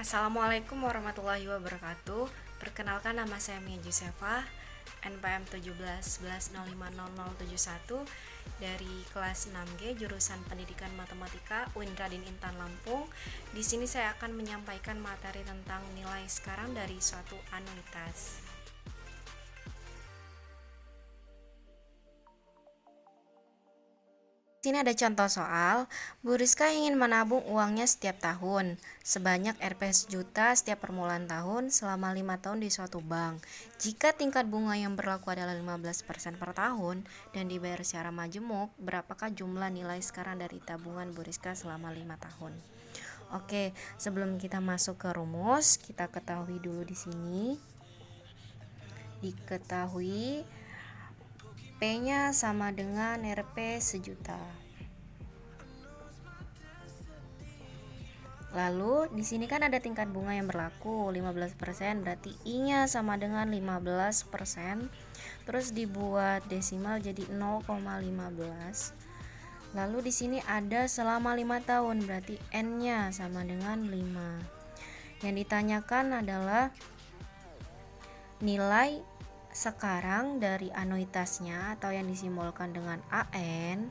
Assalamualaikum warahmatullahi wabarakatuh. Perkenalkan, nama saya Mia Josefa, NPM 1711050071 dari kelas 6G jurusan Pendidikan Matematika UIN Raden Intan Lampung. Di sini saya akan menyampaikan materi tentang nilai sekarang dari suatu anuitas. Di sini ada contoh soal. Bu Rizka ingin menabung uangnya setiap tahun sebanyak Rp sejuta setiap permulaan tahun selama 5 tahun di suatu bank. Jika tingkat bunga yang berlaku adalah 15% per tahun dan dibayar secara majemuk, berapakah jumlah nilai sekarang dari tabungan Bu Rizka selama 5 tahun? Oke, sebelum kita masuk ke rumus, kita ketahui dulu di sini. Diketahui P-nya sama dengan Rp sejuta. Lalu di sini kan ada tingkat bunga yang berlaku 15%, berarti I-nya sama dengan 15%. Terus dibuat desimal jadi 0,15. Lalu di sini ada selama 5 tahun, berarti N-nya sama dengan 5. Yang ditanyakan adalah nilai sekarang dari anuitasnya atau yang disimbolkan dengan AN.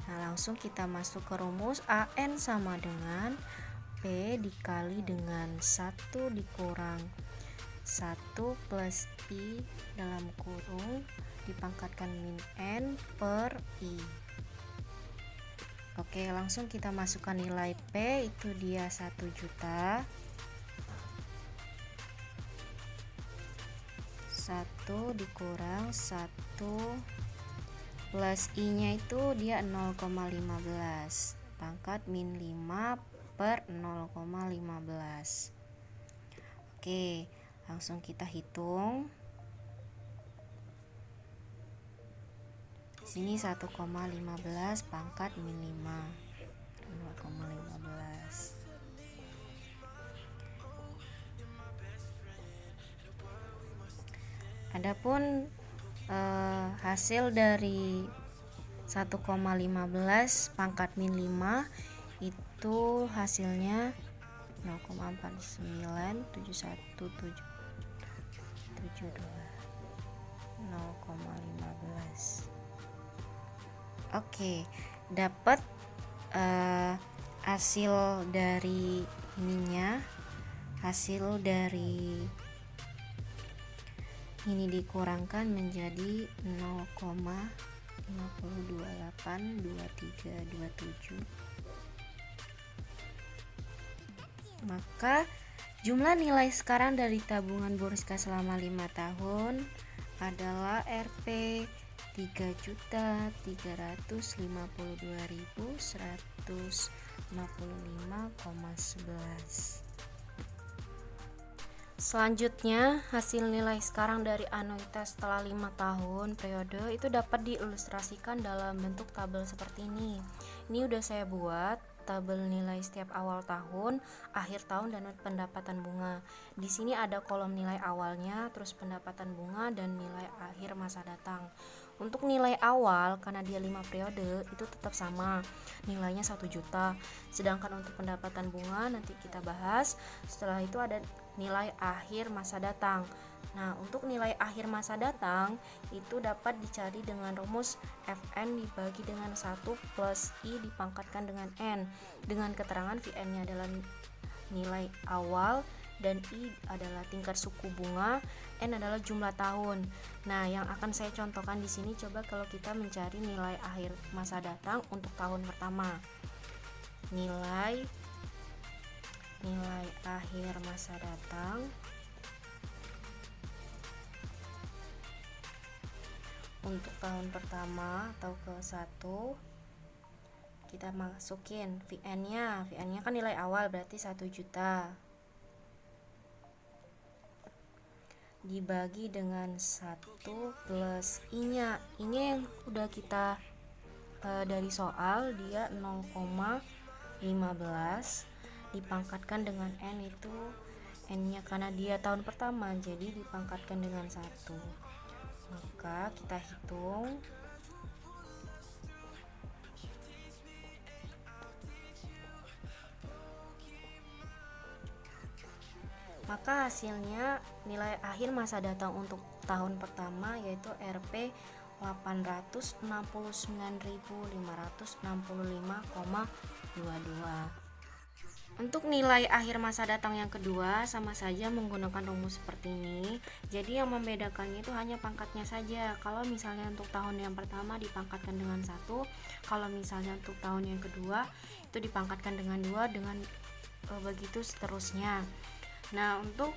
Nah, langsung kita masuk ke rumus. AN sama dengan P dikali dengan 1 dikurang 1 plus I dalam kurung dipangkatkan min N per I. Oke, langsung kita masukkan nilai P, itu dia 1 juta. 1 dikurang 1 plus I-nya itu dia 0,15. Pangkat min 5 per 0,15. Oke, langsung kita hitung. Sini 1,15 pangkat min 5. 0,15. Adapun hasil dari 1,15 pangkat min 5 itu hasilnya 0,4971772 0,15. Oke, dapat hasil dari ininya, hasil dari ini dikurangkan menjadi 0,50282327. Maka jumlah nilai sekarang dari tabungan Bu Rizka selama 5 tahun adalah Rp 3.352.155,11. Selanjutnya, hasil nilai sekarang dari anuitas setelah 5 tahun periode itu dapat diilustrasikan dalam bentuk tabel seperti ini. Ini udah saya buat tabel nilai setiap awal tahun, akhir tahun, dan pendapatan bunga. Di sini ada kolom nilai awalnya, terus pendapatan bunga, dan nilai akhir masa datang. Untuk nilai awal, karena dia 5 periode, itu tetap sama, nilainya 1 juta. Sedangkan untuk pendapatan bunga nanti kita bahas. Setelah itu ada nilai akhir masa datang. Nah, untuk nilai akhir masa datang itu dapat dicari dengan rumus Fn dibagi dengan 1 plus I dipangkatkan dengan N, dengan keterangan Vn-nya adalah nilai awal dan I adalah tingkat suku bunga, N adalah jumlah tahun. Nah, yang akan saya contohkan di sini, coba kalau kita mencari nilai akhir masa datang untuk tahun pertama. Nilai akhir masa datang untuk tahun pertama atau ke-1, kita masukin Vn-nya kan nilai awal, berarti 1 juta dibagi dengan 1 plus I-nya. Ini yang udah kita dari soal, dia 0,15 dipangkatkan dengan N, itu N-nya karena dia tahun pertama jadi dipangkatkan dengan 1. Maka kita hitung. Maka hasilnya nilai akhir masa datang untuk tahun pertama yaitu Rp 869.565,22. Untuk nilai akhir masa datang yang kedua sama saja menggunakan rumus seperti ini. Jadi yang membedakannya itu hanya pangkatnya saja. Kalau misalnya untuk tahun yang pertama dipangkatkan dengan 1, kalau misalnya untuk tahun yang kedua itu dipangkatkan dengan 2, dengan begitu seterusnya. Nah, untuk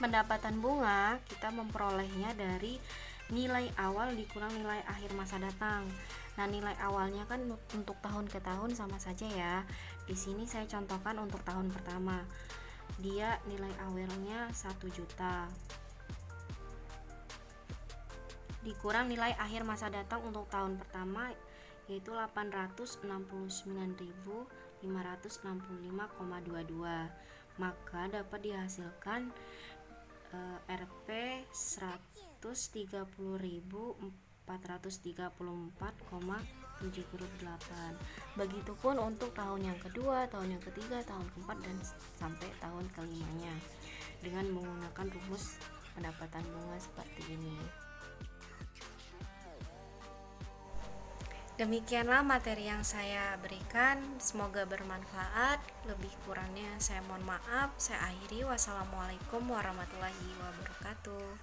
pendapatan bunga kita memperolehnya dari nilai awal dikurang nilai akhir masa datang. Nah, nilai awalnya kan untuk tahun ke tahun sama saja ya. Di sini saya contohkan untuk tahun pertama. Dia nilai awalnya 1 juta. Dikurang nilai akhir masa datang untuk tahun pertama yaitu 869.565,22. Maka dapat dihasilkan Rp 130.434,78. Begitupun untuk tahun yang kedua, tahun yang ketiga, tahun keempat, dan sampai tahun kelimanya dengan menggunakan rumus pendapatan bunga seperti ini. Demikianlah materi yang saya berikan, semoga bermanfaat. Lebih kurangnya saya mohon maaf. Saya akhiri, wassalamualaikum warahmatullahi wabarakatuh.